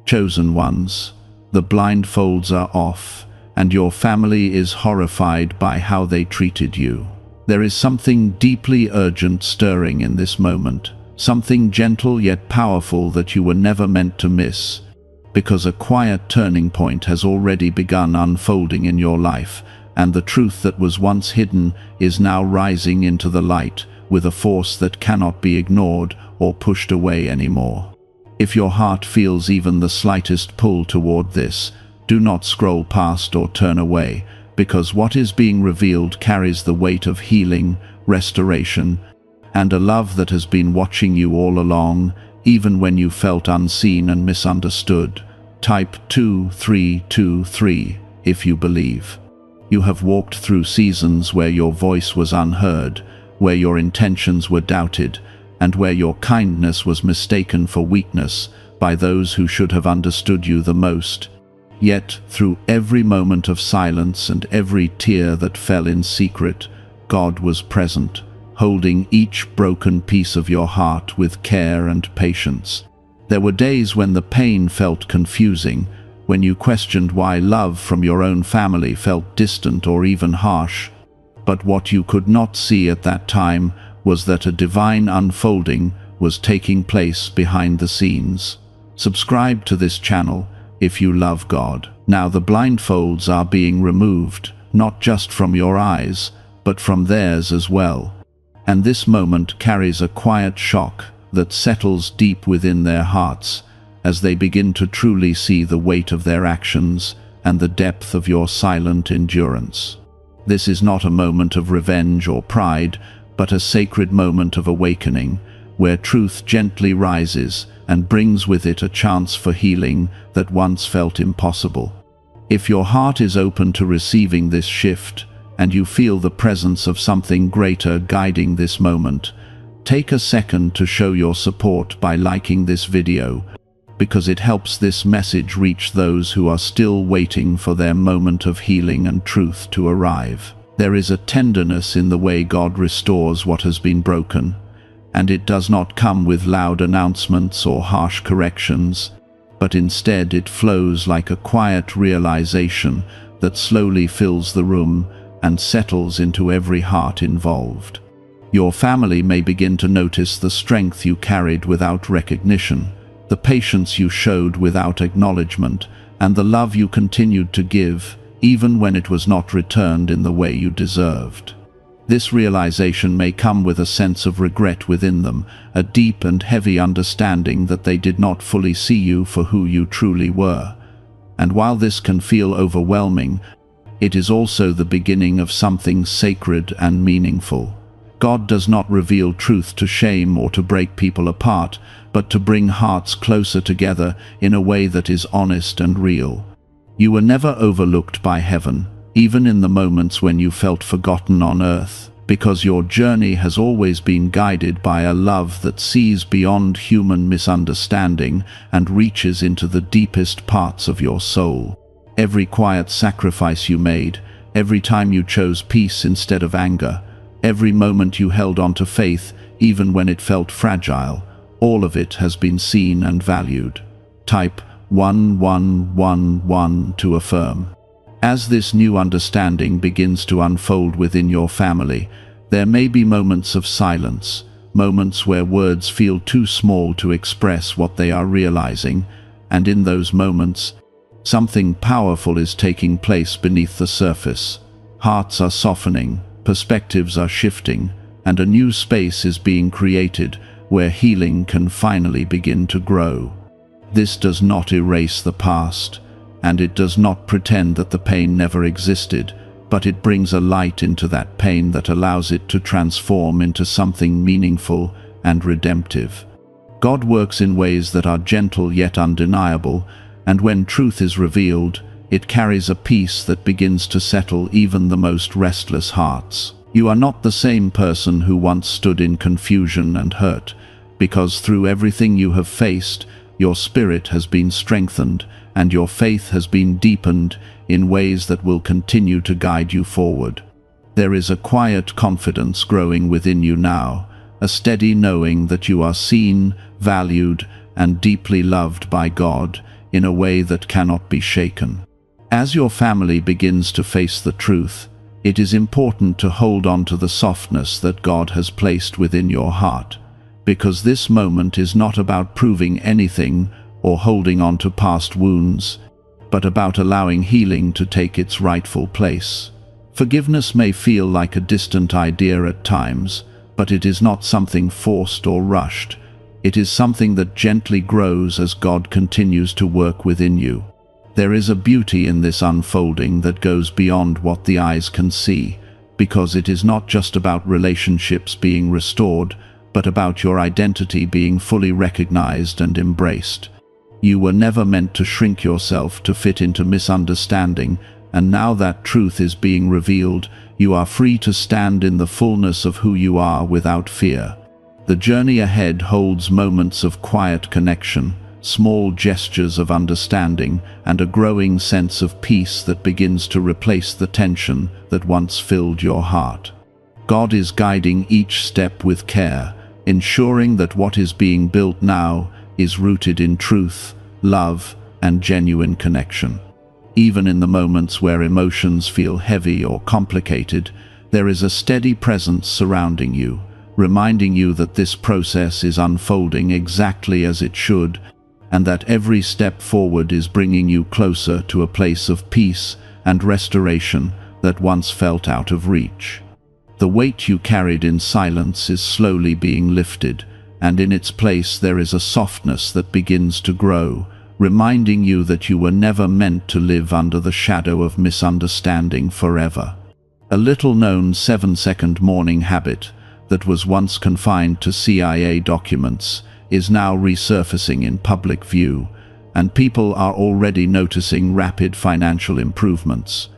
Chosen ones, the blindfolds are off, and your family is horrified by how they treated you. There is something deeply urgent stirring in this moment, something gentle yet powerful that you were never meant to miss, because a quiet turning point has already begun unfolding in your life, and the truth that was once hidden is now rising into the light with a force that cannot be ignored or pushed away anymore. If your heart feels even the slightest pull toward this, do not scroll past or turn away, because what is being revealed carries the weight of healing, restoration, and a love that has been watching you all along, even when you felt unseen and misunderstood. Type 2323 if you believe. You have walked through seasons where your voice was unheard, where your intentions were doubted, and where your kindness was mistaken for weakness by those who should have understood you the most. Yet, through every moment of silence and every tear that fell in secret, God was present, holding each broken piece of your heart with care and patience. There were days when the pain felt confusing, when you questioned why love from your own family felt distant or even harsh. But what you could not see at that time was that a divine unfolding was taking place behind the scenes. Subscribe to this channel if you love God. Now the blindfolds are being removed, not just from your eyes, but from theirs as well. And this moment carries a quiet shock that settles deep within their hearts as they begin to truly see the weight of their actions and the depth of your silent endurance. This is not a moment of revenge or pride, but a sacred moment of awakening, where truth gently rises and brings with it a chance for healing that once felt impossible. If your heart is open to receiving this shift, and you feel the presence of something greater guiding this moment, take a second to show your support by liking this video, because it helps this message reach those who are still waiting for their moment of healing and truth to arrive. There is a tenderness in the way God restores what has been broken, and it does not come with loud announcements or harsh corrections, but instead it flows like a quiet realization that slowly fills the room and settles into every heart involved. Your family may begin to notice the strength you carried without recognition, the patience you showed without acknowledgement, and the love you continued to give, even when it was not returned in the way you deserved. This realization may come with a sense of regret within them, a deep and heavy understanding that they did not fully see you for who you truly were. And while this can feel overwhelming, it is also the beginning of something sacred and meaningful. God does not reveal truth to shame or to break people apart, but to bring hearts closer together in a way that is honest and real. You were never overlooked by heaven, even in the moments when you felt forgotten on earth, because your journey has always been guided by a love that sees beyond human misunderstanding and reaches into the deepest parts of your soul. Every quiet sacrifice you made, every time you chose peace instead of anger, every moment you held on to faith even when it felt fragile, all of it has been seen and valued. Type 1111 to affirm. As this new understanding begins to unfold within your family, there may be moments of silence, moments where words feel too small to express what they are realizing, and in those moments, something powerful is taking place beneath the surface. Hearts are softening, perspectives are shifting, and a new space is being created where healing can finally begin to grow. This does not erase the past, and it does not pretend that the pain never existed, but it brings a light into that pain that allows it to transform into something meaningful and redemptive. God works in ways that are gentle yet undeniable, and when truth is revealed, it carries a peace that begins to settle even the most restless hearts. You are not the same person who once stood in confusion and hurt, because through everything you have faced, your spirit has been strengthened and your faith has been deepened in ways that will continue to guide you forward. There is a quiet confidence growing within you now, a steady knowing that you are seen, valued, and deeply loved by God, in a way that cannot be shaken. As your family begins to face the truth, it is important to hold on to the softness that God has placed within your heart, because this moment is not about proving anything or holding on to past wounds, but about allowing healing to take its rightful place. Forgiveness may feel like a distant idea at times, but it is not something forced or rushed. It is something that gently grows as God continues to work within you. There is a beauty in this unfolding that goes beyond what the eyes can see, because it is not just about relationships being restored, but about your identity being fully recognized and embraced. You were never meant to shrink yourself to fit into misunderstanding, and now that truth is being revealed, you are free to stand in the fullness of who you are without fear. The journey ahead holds moments of quiet connection, small gestures of understanding, and a growing sense of peace that begins to replace the tension that once filled your heart. God is guiding each step with care, ensuring that what is being built now is rooted in truth, love, and genuine connection. Even in the moments where emotions feel heavy or complicated, there is a steady presence surrounding you, reminding you that this process is unfolding exactly as it should, and that every step forward is bringing you closer to a place of peace and restoration that once felt out of reach. The weight you carried in silence is slowly being lifted, and in its place there is a softness that begins to grow, reminding you that you were never meant to live under the shadow of misunderstanding forever. A little-known 7-second morning habit that was once confined to CIA documents is now resurfacing in public view, and people are already noticing rapid financial improvements.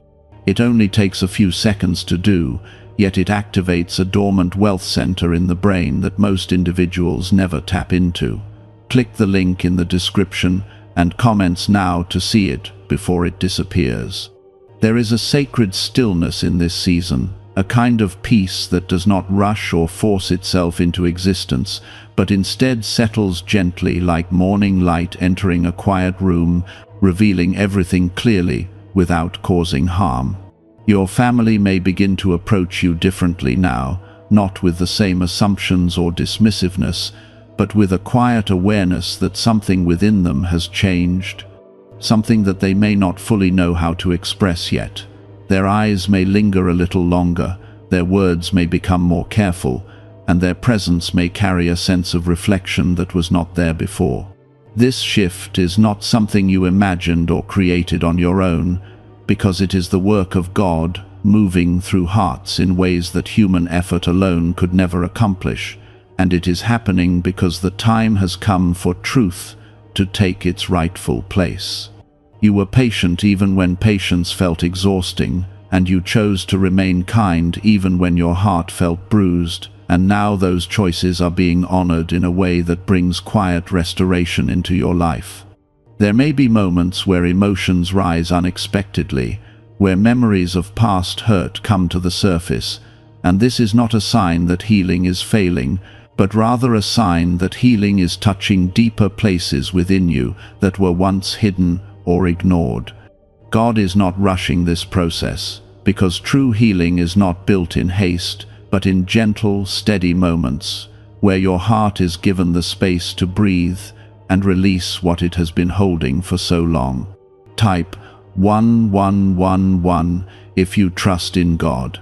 It only takes a few seconds to do, yet it activates a dormant wealth center in the brain that most individuals never tap into. Click the link in the description and comments now to see it before it disappears. There is a sacred stillness in this season, a kind of peace that does not rush or force itself into existence, but instead settles gently like morning light entering a quiet room, revealing everything clearly without causing harm. Your family may begin to approach you differently now, not with the same assumptions or dismissiveness, but with a quiet awareness that something within them has changed, something that they may not fully know how to express yet. Their eyes may linger a little longer, their words may become more careful, and their presence may carry a sense of reflection that was not there before. This shift is not something you imagined or created on your own, because it is the work of God moving through hearts in ways that human effort alone could never accomplish, and it is happening because the time has come for truth to take its rightful place. You were patient even when patience felt exhausting, and you chose to remain kind even when your heart felt bruised, and now those choices are being honored in a way that brings quiet restoration into your life. There may be moments where emotions rise unexpectedly, where memories of past hurt come to the surface, and this is not a sign that healing is failing, but rather a sign that healing is touching deeper places within you that were once hidden or ignored. God is not rushing this process, because true healing is not built in haste, but in gentle, steady moments, where your heart is given the space to breathe and release what it has been holding for so long. Type 1111 if you trust in God.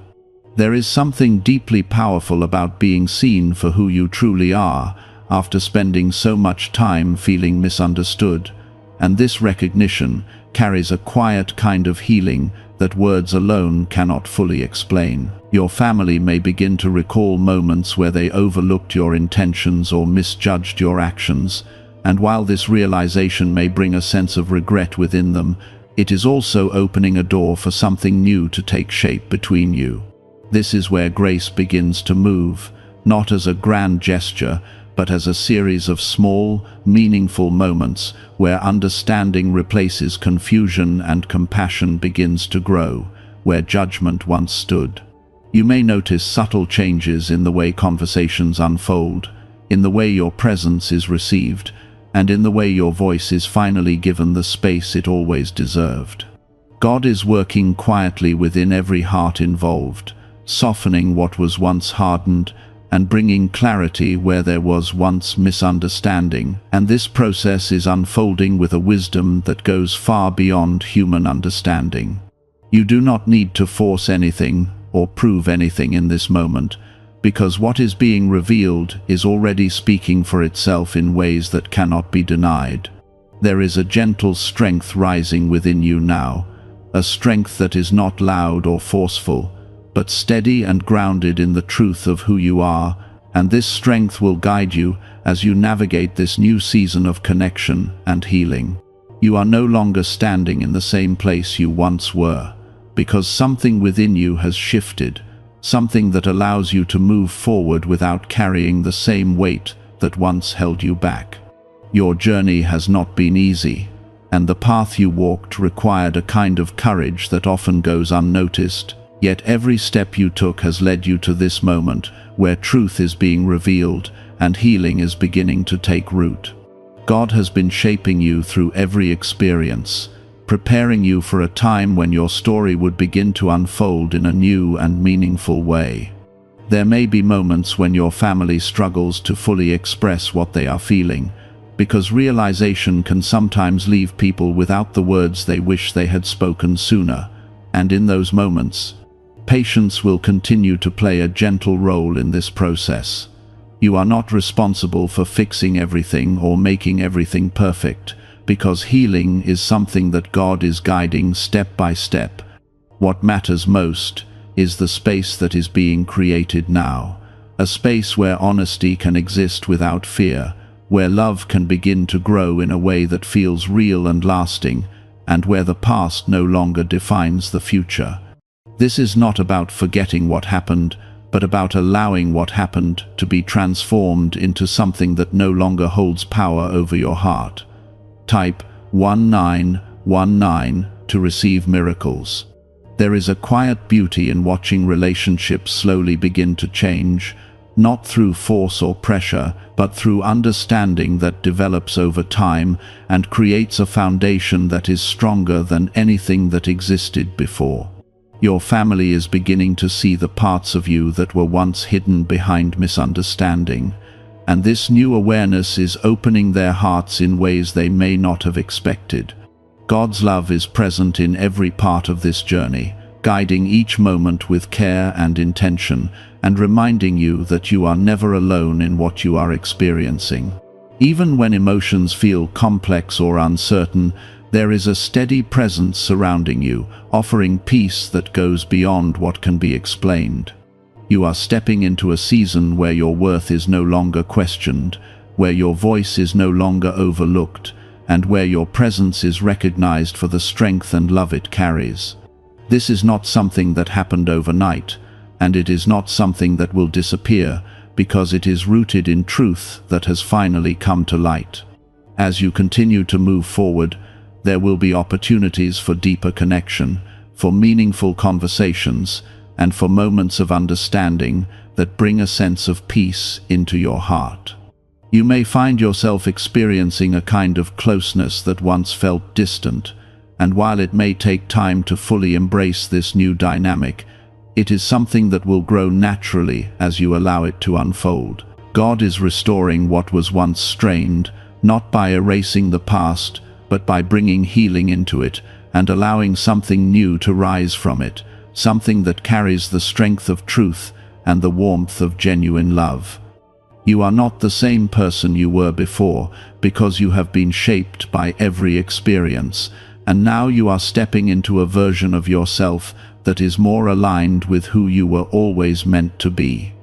There is something deeply powerful about being seen for who you truly are after spending so much time feeling misunderstood, and this recognition carries a quiet kind of healing that words alone cannot fully explain. Your family may begin to recall moments where they overlooked your intentions or misjudged your actions, and while this realization may bring a sense of regret within them, it is also opening a door for something new to take shape between you. This is where grace begins to move, not as a grand gesture, but as a series of small, meaningful moments where understanding replaces confusion and compassion begins to grow, where judgment once stood. You may notice subtle changes in the way conversations unfold, in the way your presence is received, and in the way your voice is finally given the space it always deserved. God is working quietly within every heart involved, softening what was once hardened and bringing clarity where there was once misunderstanding, and this process is unfolding with a wisdom that goes far beyond human understanding. You do not need to force anything or prove anything in this moment, because what is being revealed is already speaking for itself in ways that cannot be denied. There is a gentle strength rising within you now, a strength that is not loud or forceful, but steady and grounded in the truth of who you are, and this strength will guide you as you navigate this new season of connection and healing. You are no longer standing in the same place you once were, because something within you has shifted, something that allows you to move forward without carrying the same weight that once held you back. Your journey has not been easy, and the path you walked required a kind of courage that often goes unnoticed. Yet every step you took has led you to this moment where truth is being revealed and healing is beginning to take root. God has been shaping you through every experience, preparing you for a time when your story would begin to unfold in a new and meaningful way. There may be moments when your family struggles to fully express what they are feeling, because realization can sometimes leave people without the words they wish they had spoken sooner, and in those moments, patience will continue to play a gentle role in this process. You are not responsible for fixing everything or making everything perfect, because healing is something that God is guiding step by step. What matters most is the space that is being created now, a space where honesty can exist without fear, where love can begin to grow in a way that feels real and lasting, and where the past no longer defines the future. This is not about forgetting what happened, but about allowing what happened to be transformed into something that no longer holds power over your heart. Type 1919 to receive miracles. There is a quiet beauty in watching relationships slowly begin to change, not through force or pressure, but through understanding that develops over time and creates a foundation that is stronger than anything that existed before. Your family is beginning to see the parts of you that were once hidden behind misunderstanding, and this new awareness is opening their hearts in ways they may not have expected. God's love is present in every part of this journey, guiding each moment with care and intention, and reminding you that you are never alone in what you are experiencing. Even when emotions feel complex or uncertain, there is a steady presence surrounding you, offering peace that goes beyond what can be explained. You are stepping into a season where your worth is no longer questioned, where your voice is no longer overlooked, and where your presence is recognized for the strength and love it carries. This is not something that happened overnight, and it is not something that will disappear, because it is rooted in truth that has finally come to light. As you continue to move forward, there will be opportunities for deeper connection, for meaningful conversations, and for moments of understanding that bring a sense of peace into your heart. You may find yourself experiencing a kind of closeness that once felt distant, and while it may take time to fully embrace this new dynamic, it is something that will grow naturally as you allow it to unfold. God is restoring what was once strained, not by erasing the past, but by bringing healing into it and allowing something new to rise from it, something that carries the strength of truth and the warmth of genuine love. You are not the same person you were before, because you have been shaped by every experience, and now you are stepping into a version of yourself that is more aligned with who you were always meant to be.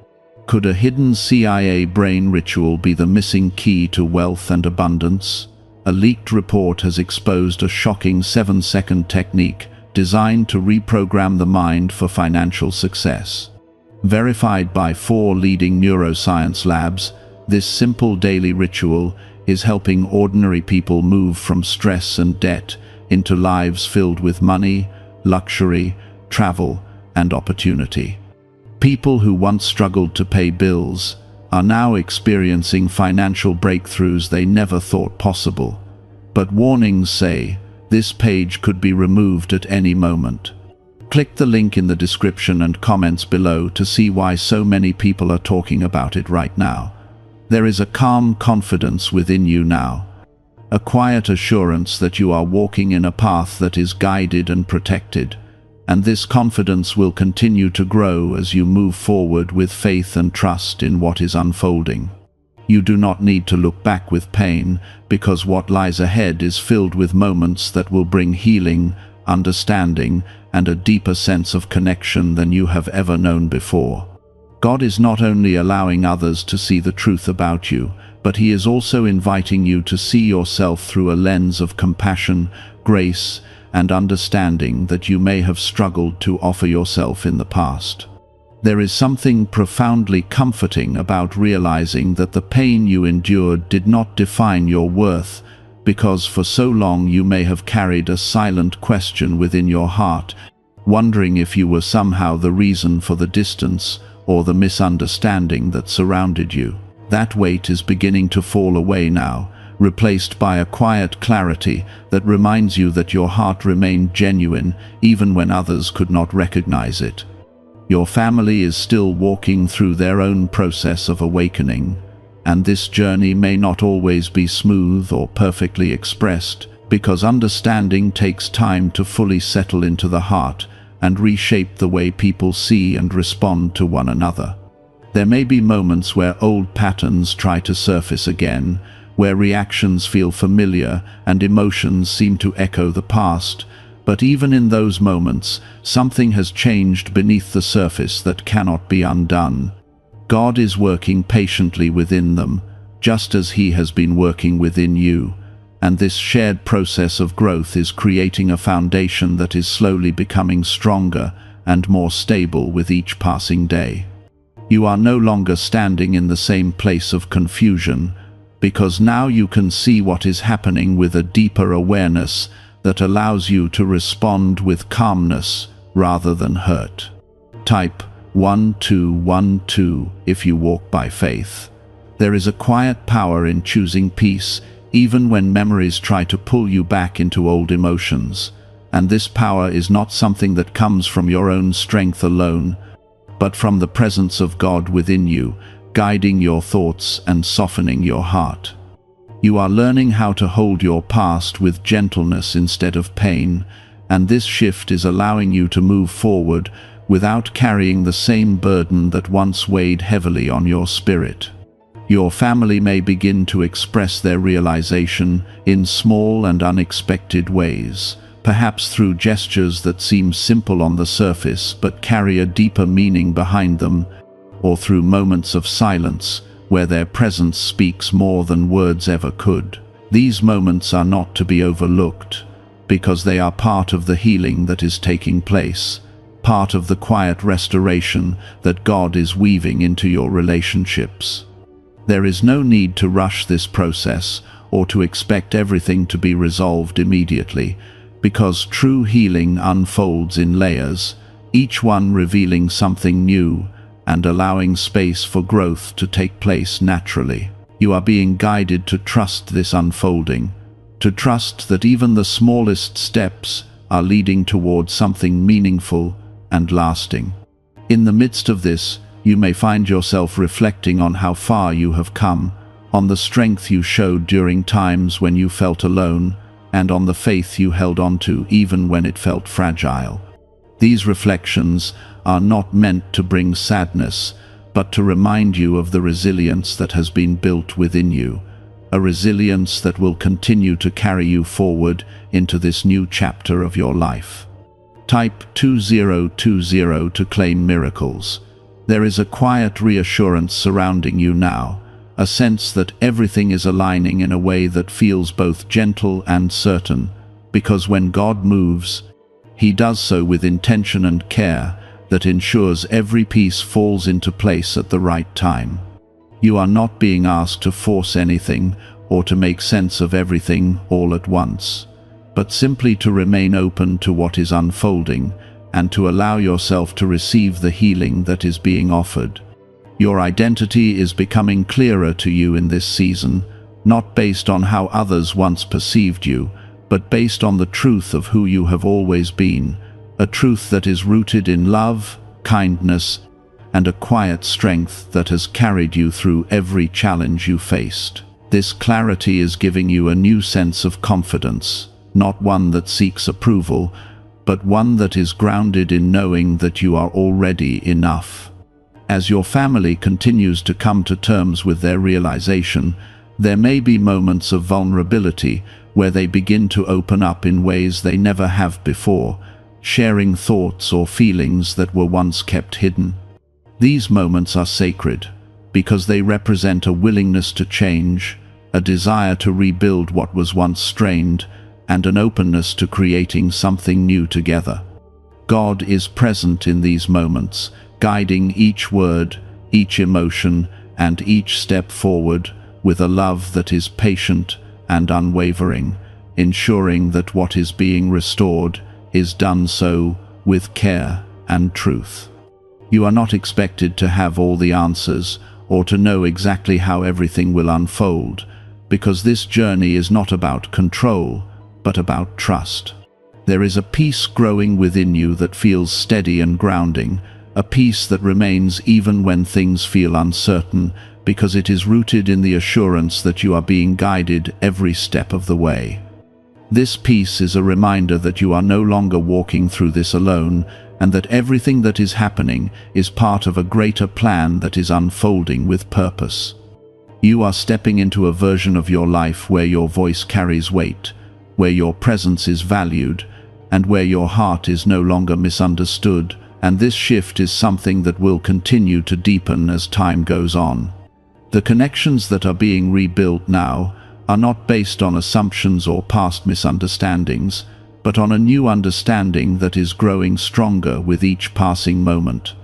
Could a hidden CIA brain ritual be the missing key to wealth and abundance? A leaked report has exposed a shocking 7-second technique designed to reprogram the mind for financial success. Verified by 4 leading neuroscience labs, this simple daily ritual is helping ordinary people move from stress and debt into lives filled with money, luxury, travel, and opportunity. People who once struggled to pay bills are now experiencing financial breakthroughs they never thought possible. But warnings say this page could be removed at any moment. Click the link in the description and comments below to see why so many people are talking about it right now. There is a calm confidence within you now, a quiet assurance that you are walking in a path that is guided and protected, and this confidence will continue to grow as you move forward with faith and trust in what is unfolding. You do not need to look back with pain, because what lies ahead is filled with moments that will bring healing, understanding, and a deeper sense of connection than you have ever known before. God is not only allowing others to see the truth about you, but He is also inviting you to see yourself through a lens of compassion, grace, and understanding that you may have struggled to offer yourself in the past. There is something profoundly comforting about realizing that the pain you endured did not define your worth, because for so long you may have carried a silent question within your heart, wondering if you were somehow the reason for the distance or the misunderstanding that surrounded you. That weight is beginning to fall away now, replaced by a quiet clarity that reminds you that your heart remained genuine even when others could not recognize it. Your family is still walking through their own process of awakening, and this journey may not always be smooth or perfectly expressed, because understanding takes time to fully settle into the heart and reshape the way people see and respond to one another. There may be moments where old patterns try to surface again, where reactions feel familiar and emotions seem to echo the past, but even in those moments, something has changed beneath the surface that cannot be undone. God is working patiently within them, just as He has been working within you, and this shared process of growth is creating a foundation that is slowly becoming stronger and more stable with each passing day. You are no longer standing in the same place of confusion, because now you can see what is happening with a deeper awareness that allows you to respond with calmness rather than hurt. Type 1212 if you walk by faith. There is a quiet power in choosing peace, even when memories try to pull you back into old emotions. And this power is not something that comes from your own strength alone, but from the presence of God within you, guiding your thoughts and softening your heart. You are learning how to hold your past with gentleness instead of pain, and this shift is allowing you to move forward without carrying the same burden that once weighed heavily on your spirit. Your family may begin to express their realization in small and unexpected ways, perhaps through gestures that seem simple on the surface but carry a deeper meaning behind them, or through moments of silence where their presence speaks more than words ever could. These moments are not to be overlooked, because they are part of the healing that is taking place, part of the quiet restoration that God is weaving into your relationships. There is no need to rush this process or to expect everything to be resolved immediately, because true healing unfolds in layers, each one revealing something new and allowing space for growth to take place naturally. You are being guided to trust this unfolding, to trust that even the smallest steps are leading towards something meaningful and lasting. In the midst of this, you may find yourself reflecting on how far you have come, on the strength you showed during times when you felt alone, and on the faith you held onto even when it felt fragile. These reflections are not meant to bring sadness, but to remind you of the resilience that has been built within you, a resilience that will continue to carry you forward into this new chapter of your life. Type 2020 to claim miracles. There is a quiet reassurance surrounding you now, a sense that everything is aligning in a way that feels both gentle and certain, because when God moves, He does so with intention and care that ensures every piece falls into place at the right time. You are not being asked to force anything or to make sense of everything all at once, but simply to remain open to what is unfolding and to allow yourself to receive the healing that is being offered. Your identity is becoming clearer to you in this season, not based on how others once perceived you, but based on the truth of who you have always been, a truth that is rooted in love, kindness, and a quiet strength that has carried you through every challenge you faced. This clarity is giving you a new sense of confidence, not one that seeks approval, but one that is grounded in knowing that you are already enough. As your family continues to come to terms with their realization, there may be moments of vulnerability where they begin to open up in ways they never have before, sharing thoughts or feelings that were once kept hidden. These moments are sacred because they represent a willingness to change, a desire to rebuild what was once strained, and an openness to creating something new together. God is present in these moments, guiding each word, each emotion, and each step forward with a love that is patient and unwavering, ensuring that what is being restored is done so with care and truth. You are not expected to have all the answers or to know exactly how everything will unfold, because this journey is not about control, but about trust. There is a peace growing within you that feels steady and grounding, a peace that remains even when things feel uncertain, because it is rooted in the assurance that you are being guided every step of the way. This peace is a reminder that you are no longer walking through this alone, and that everything that is happening is part of a greater plan that is unfolding with purpose. You are stepping into a version of your life where your voice carries weight, where your presence is valued, and where your heart is no longer misunderstood, and this shift is something that will continue to deepen as time goes on. The connections that are being rebuilt now are not based on assumptions or past misunderstandings, but on a new understanding that is growing stronger with each passing moment.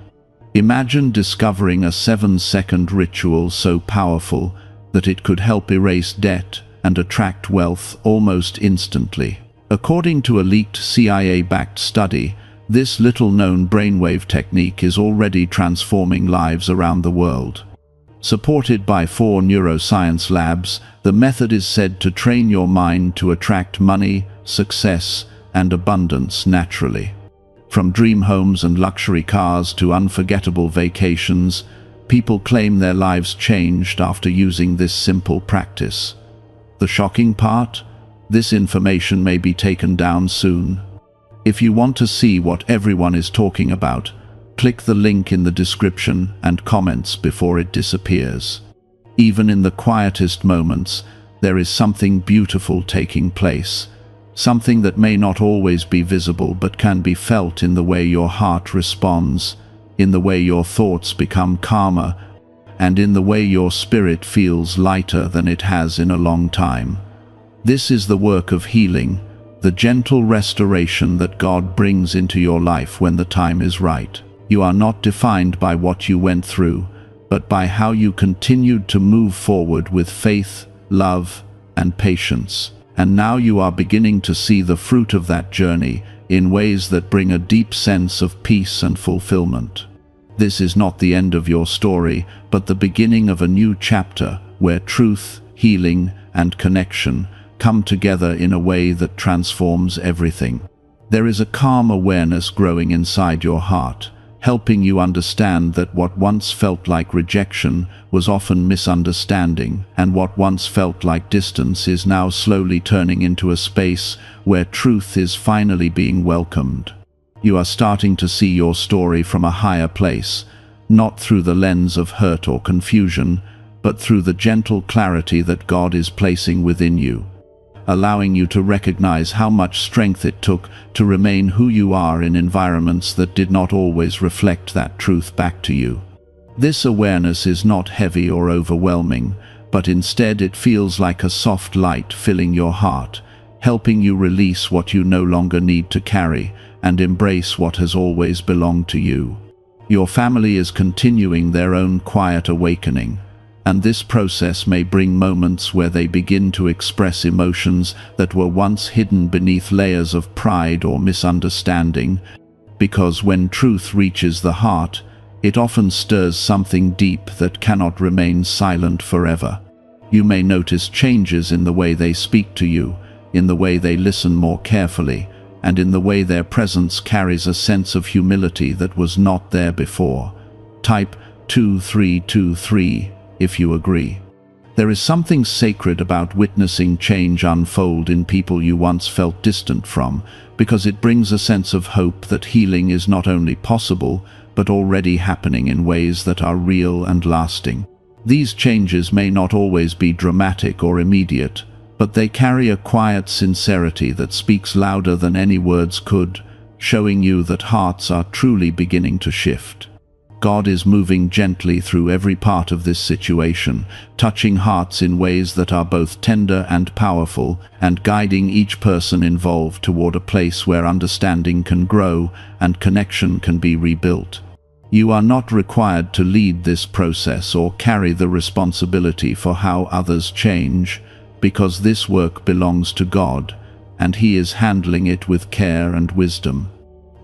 Imagine discovering a 7-second ritual so powerful that it could help erase debt and attract wealth almost instantly. According to a leaked CIA-backed study, this little-known brainwave technique is already transforming lives around the world. Supported by 4 neuroscience labs, the method is said to train your mind to attract money, success, and abundance naturally. From dream homes and luxury cars to unforgettable vacations, people claim their lives changed after using this simple practice. The shocking part? This information may be taken down soon. If you want to see what everyone is talking about, click the link in the description and comments before it disappears. Even in the quietest moments, there is something beautiful taking place, something that may not always be visible but can be felt in the way your heart responds, in the way your thoughts become calmer, and in the way your spirit feels lighter than it has in a long time. This is the work of healing, the gentle restoration that God brings into your life when the time is right. You are not defined by what you went through, but by how you continued to move forward with faith, love, and patience. And now you are beginning to see the fruit of that journey in ways that bring a deep sense of peace and fulfillment. This is not the end of your story, but the beginning of a new chapter where truth, healing, and connection come together in a way that transforms everything. There is a calm awareness growing inside your heart, helping you understand that what once felt like rejection was often misunderstanding, and what once felt like distance is now slowly turning into a space where truth is finally being welcomed. You are starting to see your story from a higher place, not through the lens of hurt or confusion, but through the gentle clarity that God is placing within you, allowing you to recognize how much strength it took to remain who you are in environments that did not always reflect that truth back to you. This awareness is not heavy or overwhelming, but instead it feels like a soft light filling your heart, helping you release what you no longer need to carry and embrace what has always belonged to you. Your family is continuing their own quiet awakening, and this process may bring moments where they begin to express emotions that were once hidden beneath layers of pride or misunderstanding, because when truth reaches the heart, It often stirs something deep that cannot remain silent forever. You may notice changes in the way they speak to you, in the way they listen more carefully, and in the way their presence carries a sense of humility that was not there before. Type 2323 if you agree. There is something sacred about witnessing change unfold in people you once felt distant from, because it brings a sense of hope that healing is not only possible, but already happening in ways that are real and lasting. These changes may not always be dramatic or immediate, but they carry a quiet sincerity that speaks louder than any words could, showing you that hearts are truly beginning to shift. God is moving gently through every part of this situation, touching hearts in ways that are both tender and powerful, and guiding each person involved toward a place where understanding can grow and connection can be rebuilt. You are not required to lead this process or carry the responsibility for how others change, because this work belongs to God, and He is handling it with care and wisdom.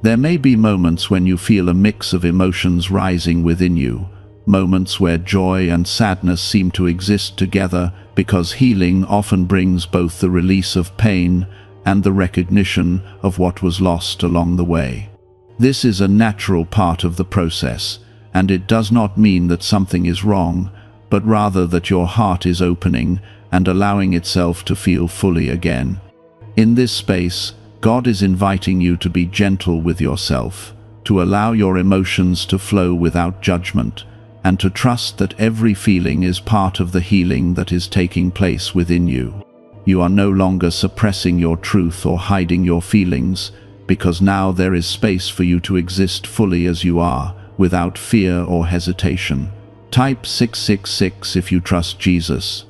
There may be moments when you feel a mix of emotions rising within you, moments where joy and sadness seem to exist together, because healing often brings both the release of pain and the recognition of what was lost along the way. This is a natural part of the process, and it does not mean that something is wrong, but rather that your heart is opening and allowing itself to feel fully again. In this space, God is inviting you to be gentle with yourself, to allow your emotions to flow without judgment, and to trust that every feeling is part of the healing that is taking place within you. You are no longer suppressing your truth or hiding your feelings, because now there is space for you to exist fully as you are, without fear or hesitation. Type 666 if you trust Jesus.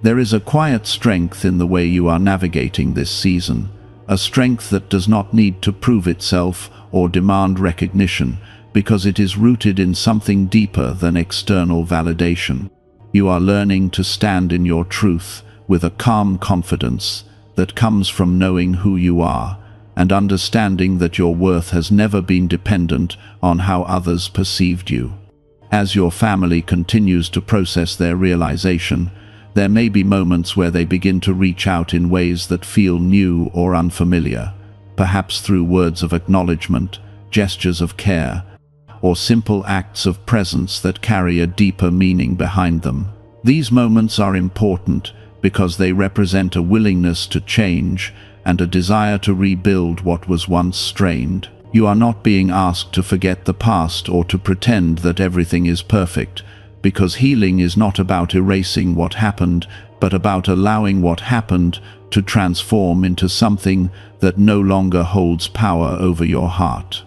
There is a quiet strength in the way you are navigating this season, a strength that does not need to prove itself or demand recognition, because it is rooted in something deeper than external validation. You are learning to stand in your truth with a calm confidence that comes from knowing who you are, and understanding that your worth has never been dependent on how others perceived you. As your family continues to process their realization, there may be moments where they begin to reach out in ways that feel new or unfamiliar, perhaps through words of acknowledgement, gestures of care, or simple acts of presence that carry a deeper meaning behind them. These moments are important because they represent a willingness to change and a desire to rebuild what was once strained. You are not being asked to forget the past or to pretend that everything is perfect, because healing is not about erasing what happened, but about allowing what happened to transform into something that no longer holds power over your heart.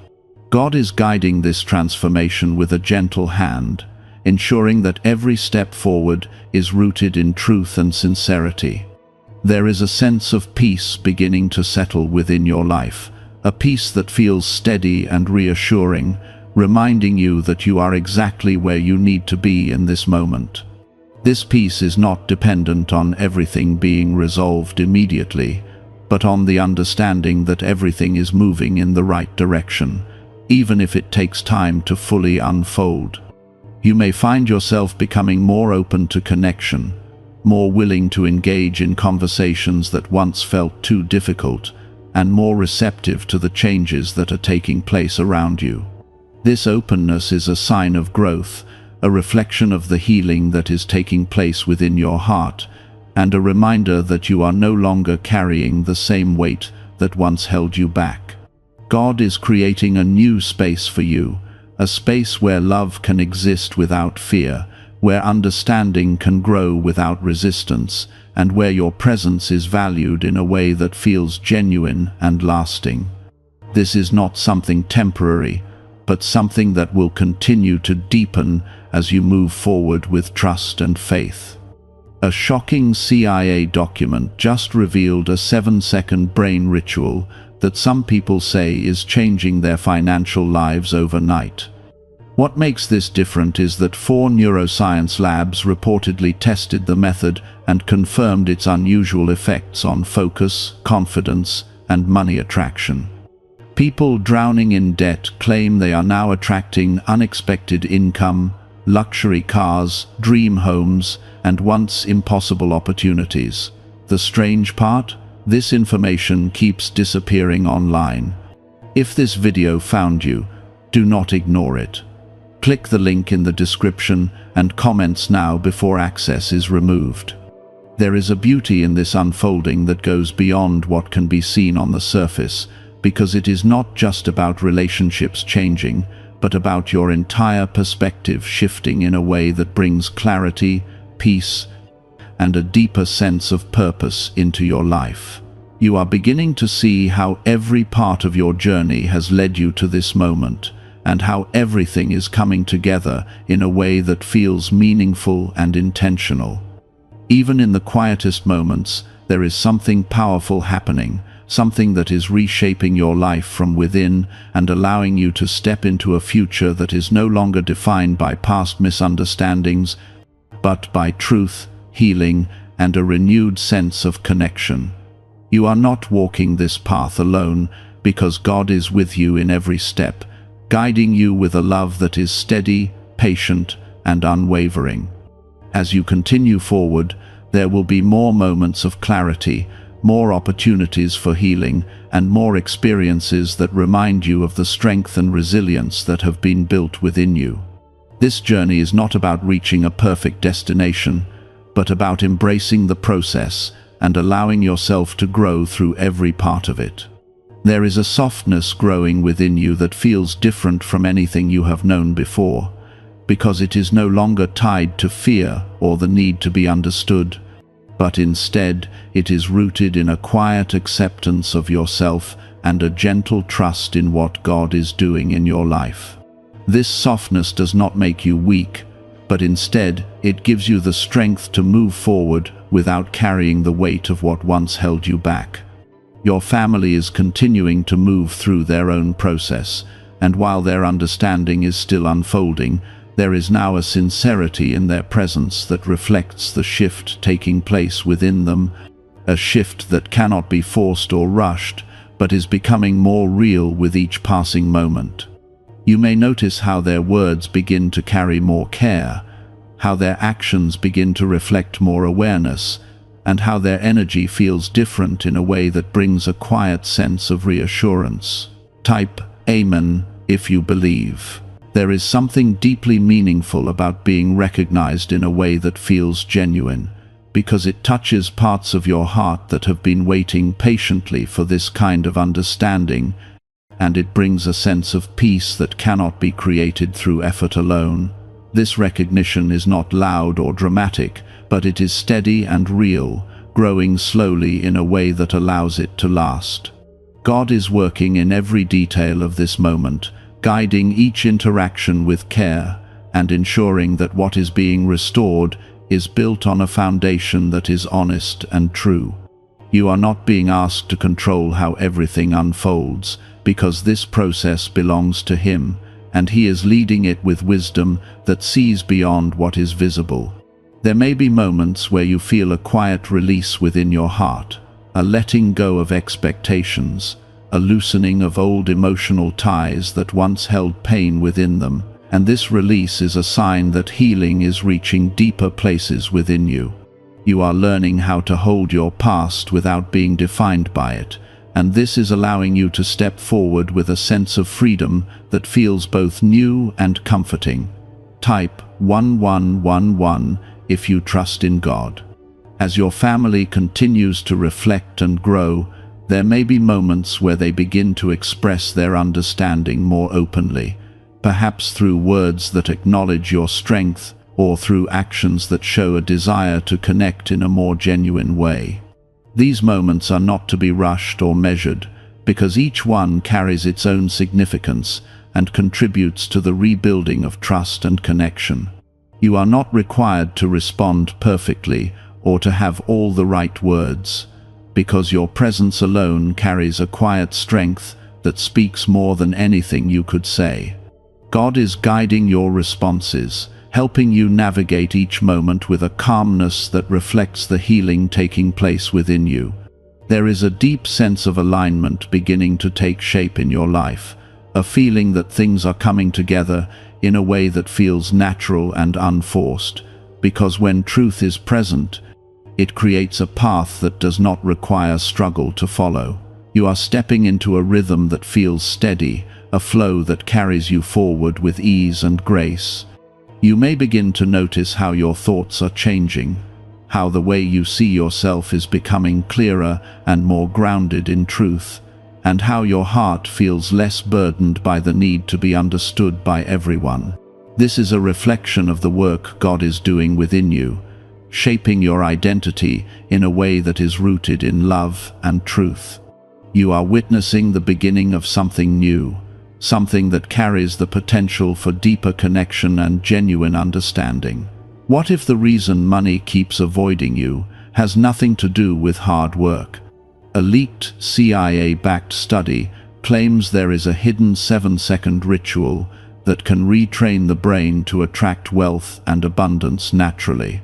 God is guiding this transformation with a gentle hand, ensuring that every step forward is rooted in truth and sincerity. There is a sense of peace beginning to settle within your life, a peace that feels steady and reassuring, reminding you that you are exactly where you need to be in this moment. This peace is not dependent on everything being resolved immediately, but on the understanding that everything is moving in the right direction, even if it takes time to fully unfold. You may find yourself becoming more open to connection, more willing to engage in conversations that once felt too difficult, and more receptive to the changes that are taking place around you. This openness is a sign of growth, a reflection of the healing that is taking place within your heart, and a reminder that you are no longer carrying the same weight that once held you back. God is creating a new space for you, a space where love can exist without fear, where understanding can grow without resistance, and where your presence is valued in a way that feels genuine and lasting. This is not something temporary, but something that will continue to deepen as you move forward with trust and faith. A shocking CIA document just revealed a 7-second brain ritual that some people say is changing their financial lives overnight. What makes this different is that 4 neuroscience labs reportedly tested the method and confirmed its unusual effects on focus, confidence, and money attraction. People drowning in debt claim they are now attracting unexpected income, luxury cars, dream homes, and once impossible opportunities. The strange part? This information keeps disappearing online. If this video found you, do not ignore it. Click the link in the description and comments now before access is removed. There is a beauty in this unfolding that goes beyond what can be seen on the surface, because it is not just about relationships changing, but about your entire perspective shifting in a way that brings clarity, peace, and a deeper sense of purpose into your life. You are beginning to see how every part of your journey has led you to this moment, and how everything is coming together in a way that feels meaningful and intentional. Even in the quietest moments, there is something powerful happening, something that is reshaping your life from within and allowing you to step into a future that is no longer defined by past misunderstandings, but by truth, healing, and a renewed sense of connection. You are not walking this path alone, because God is with you in every step, guiding you with a love that is steady, patient, and unwavering. As you continue forward, there will be more moments of clarity, more opportunities for healing, and more experiences that remind you of the strength and resilience that have been built within you. This journey is not about reaching a perfect destination, but about embracing the process and allowing yourself to grow through every part of it. There is a softness growing within you that feels different from anything you have known before, because it is no longer tied to fear or the need to be understood, but instead it is rooted in a quiet acceptance of yourself and a gentle trust in what God is doing in your life. This softness does not make you weak, but instead it gives you the strength to move forward without carrying the weight of what once held you back. Your family is continuing to move through their own process, and while their understanding is still unfolding, there is now a sincerity in their presence that reflects the shift taking place within them, a shift that cannot be forced or rushed, but is becoming more real with each passing moment. You may notice how their words begin to carry more care, how their actions begin to reflect more awareness, and how their energy feels different in a way that brings a quiet sense of reassurance. Type Amen if you believe. There is something deeply meaningful about being recognized in a way that feels genuine, because it touches parts of your heart that have been waiting patiently for this kind of understanding, and it brings a sense of peace that cannot be created through effort alone. This recognition is not loud or dramatic, but it is steady and real, growing slowly in a way that allows it to last. God is working in every detail of this moment, guiding each interaction with care and ensuring that what is being restored is built on a foundation that is honest and true. You are not being asked to control how everything unfolds, because this process belongs to Him, and He is leading it with wisdom that sees beyond what is visible. There may be moments where you feel a quiet release within your heart, a letting go of expectations, a loosening of old emotional ties that once held pain within them, and this release is a sign that healing is reaching deeper places within you. You are learning how to hold your past without being defined by it, and this is allowing you to step forward with a sense of freedom that feels both new and comforting. Type 1111 if you trust in God. As your family continues to reflect and grow, there may be moments where they begin to express their understanding more openly, perhaps through words that acknowledge your strength or through actions that show a desire to connect in a more genuine way. These moments are not to be rushed or measured, because each one carries its own significance and contributes to the rebuilding of trust and connection. You are not required to respond perfectly or to have all the right words, because your presence alone carries a quiet strength that speaks more than anything you could say. God is guiding your responses, helping you navigate each moment with a calmness that reflects the healing taking place within you. There is a deep sense of alignment beginning to take shape in your life, a feeling that things are coming together in a way that feels natural and unforced, because when truth is present, it creates a path that does not require struggle to follow. You are stepping into a rhythm that feels steady, a flow that carries you forward with ease and grace. You may begin to notice how your thoughts are changing, how the way you see yourself is becoming clearer and more grounded in truth, and how your heart feels less burdened by the need to be understood by everyone. This is a reflection of the work God is doing within you, shaping your identity in a way that is rooted in love and truth. You are witnessing the beginning of something new, something that carries the potential for deeper connection and genuine understanding. What if the reason money keeps avoiding you has nothing to do with hard work? A leaked CIA-backed study claims there is a hidden 7-second ritual that can retrain the brain to attract wealth and abundance naturally.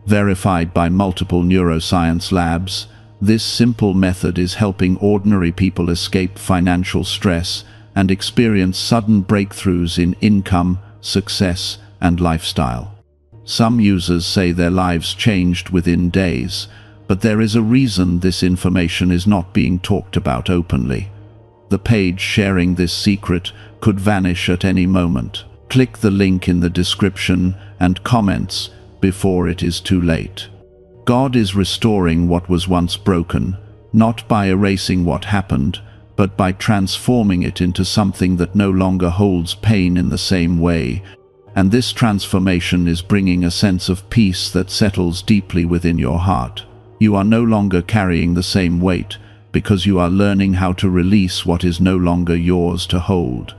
Verified by multiple neuroscience labs, this simple method is helping ordinary people escape financial stress and experience sudden breakthroughs in income, success, and lifestyle. Some users say their lives changed within days, but there is a reason this information is not being talked about openly. The page sharing this secret could vanish at any moment. Click the link in the description and comments before it is too late. God is restoring what was once broken, not by erasing what happened, but by transforming it into something that no longer holds pain in the same way. And this transformation is bringing a sense of peace that settles deeply within your heart. You are no longer carrying the same weight, because you are learning how to release what is no longer yours to hold.